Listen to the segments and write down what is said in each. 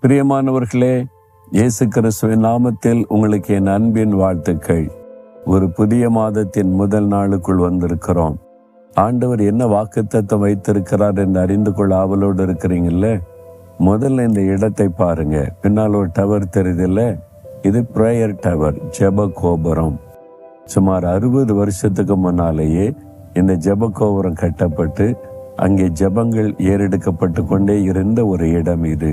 பிரியமானவர்களே, இயேசு கிறிஸ்துவின் நாமத்தில் உங்களுக்கு என் அன்பின் வாழ்த்துக்கள். ஒரு புதிய மாதத்தின் முதல் நாளுக்குள் வந்திருக்கிறோம். ஆண்டவர் என்ன வாக்குத்தத்தம் வைத்திருக்கிறார் என்று அறிந்து கொள்ள ஆவலோடு இருக்கிறீங்கல்ல? முதல்ல இந்த இடத்தை பாருங்க. பின்னால் ஒரு டவர் தெரியுதுல்ல? இது பிரேயர் டவர், ஜெப கோபுரம். சுமார் 60 வருஷத்துக்கு முன்னாலேயே இந்த ஜெப கோபுரம் கட்டப்பட்டு அங்கே ஜெபங்கள் ஏறெடுக்கப்பட்டு கொண்டே இருந்த ஒரு இடம் இது.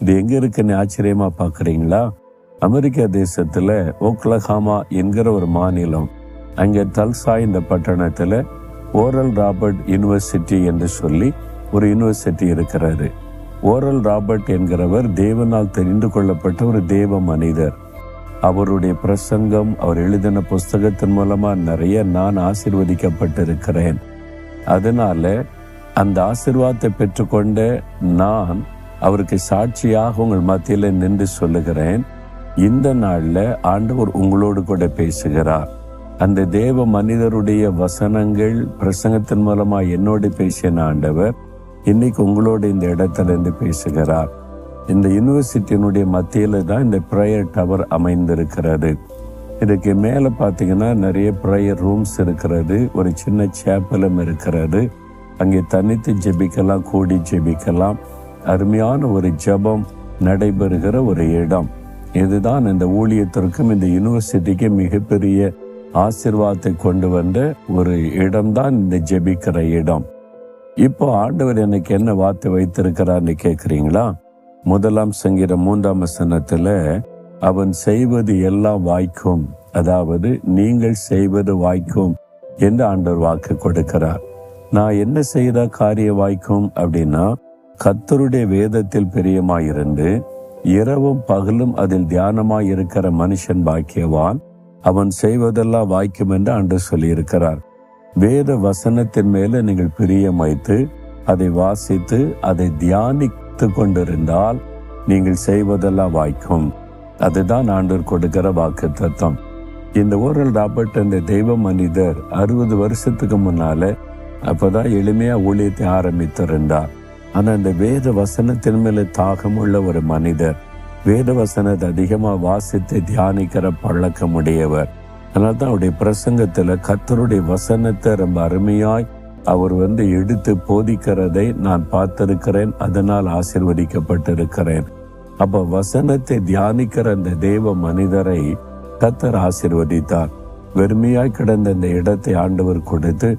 இது எங்க இருக்குன்னு ஆச்சரியமா பாக்குறீங்களா? அமெரிக்கா தேசத்துல ஓக்லஹாமா என்கிற ஒரு மாநிலம், அங்கே தல்சா இந்த பட்டணத்துல ஓரல் ராபர்ட் யூனிவர்சிட்டி என்று சொல்லி ஒரு யூனிவர்சிட்டி இருக்கிறது. ஓரல் ராபர்ட் என்கிறவர் தேவனால் தெரிந்து கொள்ளப்பட்ட ஒரு தேவ மனிதர். அவருடைய பிரசங்கம், அவர் எழுதின புஸ்தகத்தின் மூலமா நிறைய நான் ஆசீர்வதிக்கப்பட்டிருக்கிறேன். அதனால அந்த ஆசீர்வாதத்தை பெற்றுக்கொண்ட நான் அவருக்கு சாட்சியாக உங்கள் மத்தியில நின்று சொல்லுகிறேன். இந்த நாள்ல ஆண்டவர் உங்களோடு கூட பேசுகிறார். அந்த தேவ மனிதருடைய வசனங்கள் பிரசங்கத்தின் மூலமா என்னோடு பேசின ஆண்டவர் இன்னைக்கு உங்களோட இந்த இடத்துல இருந்து பேசுகிறார். இந்த யூனிவர்சிட்டியினுடைய மத்தியில தான் இந்த பிரேயர் டவர் அமைந்திருக்கிறது. இதுக்கு மேல பாத்தீங்கன்னா நிறைய பிரேயர் ரூம்ஸ் இருக்கிறது. ஒரு சின்ன சேப்பலும் இருக்கிறது. அங்கே தனித்து ஜெபிக்கலாம், கூடி ஜெபிக்கலாம். அருமையான ஒரு ஜெபம் நடைபெறுகிற ஒரு இடம். இதுதான் இந்த ஊழியத்திற்கும் இந்த யூனிவர்சிட்டிக்கு மிகப்பெரிய ஆசீர்வாதத்தை கொண்டு வந்த ஒரு இடம்தான் இந்த ஜெபிக்கிற இடம். இப்போ ஆண்டவர் எனக்கு என்ன வார்த்தை வைத்திருக்கிறார்னு கேட்குறீங்களா? 1 சங்கீதம் 3 வசனத்துல அவன் செய்வது எல்லாம் வாய்க்கும், அதாவது நீங்கள் செய்வது வாய்க்கும் என்று ஆண்டவர் வாக்கு கொடுக்கிறார். நான் என்ன செய்த காரிய வாய்க்கும் அப்படின்னா, கர்த்தருடைய வேதத்தில் பிரியமாயிருந்து இரவும் பகலும் அதில் தியானமாய் இருக்கிற மனுஷன் பாக்கியவான், அவன் செய்வதெல்லாம் வாய்க்கும் என்று ஆண்டவர் சொல்லியிருக்கிறார். வேத வசனத்தின் மேல நீங்கள் பிரியம் வைத்து அதை வாசித்து அதை தியானித்து கொண்டிருந்தால் நீங்கள் செய்வதெல்லாம் வாய்க்கும். அதுதான் ஆண்டவர் கொடுக்கிற வாக்குத்தத்தம். இந்த ஓரல் ராபர்ட் என்ற தெய்வ மனிதர் 60 வருஷத்துக்கு முன்னால அப்பதான் எளிமையா ஊழியத்தை ஆரம்பித்திருந்தார். ஆனா இந்த வேத வசனத்தின் மேல தாகமுள்ள ஒரு மனிதர், வேத வசனத்தை அதிகமா வாசித்து தியானிக்கிற பழக்கமுடையவர். அதனால்தான் அவருடைய பிரசங்கத்துல கர்த்தருடைய வசனத்தை ரொம்ப அருமையாய் அவர் எடுத்து போதிக்கிறதை நான் பார்த்திருக்கிறேன். அதனால் ஆசீர்வதிக்கப்பட்டிருக்கிறேன். அப்ப வசனத்தை தியானிக்கிற அந்த தேவ மனிதரை கர்த்தர் ஆசீர்வதித்தார். வெறுமையாய் கிடந்த இந்த இடத்தை ஆண்டவர் கொடுத்து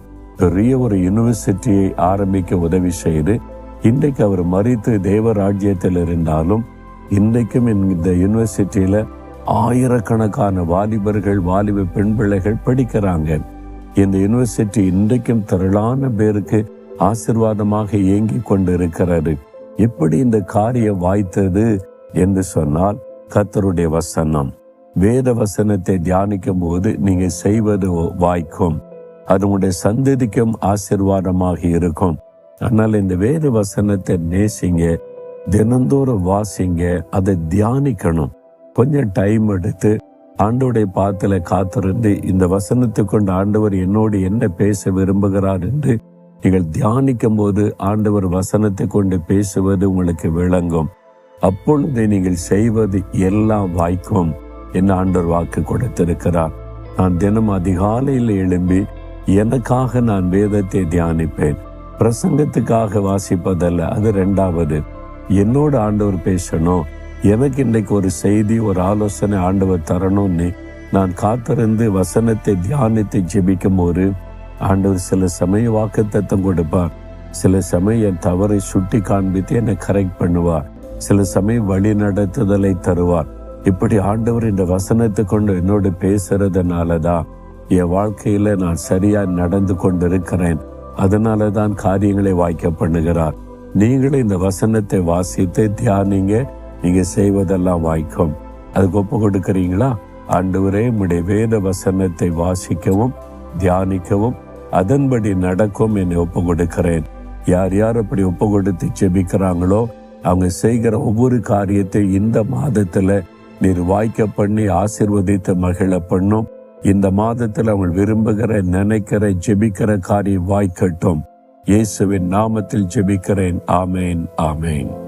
பெரிய ஒரு யூனிவர்சிட்டியை ஆரம்பிக்க உதவி செய்து இன்றைக்கு அவர் மரித்து தேவ ராஜ்யத்தில் இருந்தாலும் இன்றைக்கும் இந்த யூனிவர்சிட்டியில ஆயிரக்கணக்கான வாலிபர்கள், வாலிப பெண் பிள்ளைகள் படிக்கிறாங்க. இந்த யூனிவர்சிட்டி இன்றைக்கும் திரளான பேருக்கு ஆசீர்வாதமாக இயங்கி கொண்டு இருக்கிறது. எப்படி இந்த காரியம் வாய்த்தது என்று சொன்னால், கர்த்தருடைய வசனம், வேத வசனத்தை தியானிக்கும் போது நீங்க செய்வது வாய்க்கும். அது உங்களுடைய சந்ததிக்கும் ஆசீர்வாதமாக இருக்கும். அதனால இந்த வேத வசனத்தை நேசிங்க, தினந்தோறும் வாசிங்க, அதை தியானிக்கணும். கொஞ்சம் டைம் எடுத்து ஆண்டவருடைய பாதத்துல காத்திருந்து இந்த வசனத்தை கொண்டு ஆண்டவர் என்னோடு என்ன பேச விரும்புகிறார் என்று நீங்கள் தியானிக்கும் போது ஆண்டவர் வசனத்தை கொண்டு பேசுவது உங்களுக்கு விளங்கும். அப்பொழுது நீங்கள் செய்வது எல்லாம் வாய்க்கும் என்று ஆண்டவர் வாக்கு கொடுத்திருக்கிறார். நான் தினம் அதிகாலையில் எழும்பி எனக்காக நான் வேதத்தை தியானிப்பேன். பிரசங்கத்துக்காக வாசிப்பதல்ல, அது 2வது. என்னோட ஆண்டவர் பேசணும், எனக்கு இன்றைக்கு ஒரு செய்தி, ஒரு ஆலோசனை ஆண்டவர் தரணும்னு நான் காத்திருந்து வசனத்தை தியானித்து ஜெபிக்கும் போது ஆண்டவர் சில சமய வாக்குத்தத்தம் கொடுப்பார். சில சமயம் என் தவறை சுட்டி காண்பித்து என்னை கரெக்ட் பண்ணுவார். சில சமயம் வழி நடத்துதலை தருவார். இப்படி ஆண்டவர் இந்த வசனத்தை கொண்டு என்னோடு பேசுறதுனாலதான் என் வாழ்க்கையில நான் சரியா நடந்து கொண்டிருக்கிறேன். அதனாலதான் காரியங்களை வாய்க்க பண்ணுகிறார். நீங்களும் இந்த வசனத்தை வாசித்து தியானிங்க, நீங்க செய்வதெல்லாம் வாய்க்கும். அதுக்கு ஒப்பு கொடுக்கிறீங்களா? ஆண்டவரே, உம்முடைய வேத வசனத்தை வாசிக்கவும் தியானிக்கவும் அதன்படி நடக்கும் என்னை ஒப்பு கொடுக்கிறேன். யார் யார் அப்படி ஒப்பு கொடுத்து ஜெபிக்கிறாங்களோ அவங்க செய்கிற ஒவ்வொரு காரியத்தை இந்த மாதத்துல நீர் வாய்க்க பண்ணி ஆசீர்வதித்து மகிழ பண்ணும். இந்த மாதத்தில் அவங்க விரும்புகிற, நினைக்கிற, ஜெபிக்கிற காரியம் வாய்க்கட்டும். இயேசுவின் நாமத்தில் ஜெபிக்கிறேன். ஆமேன், ஆமேன்.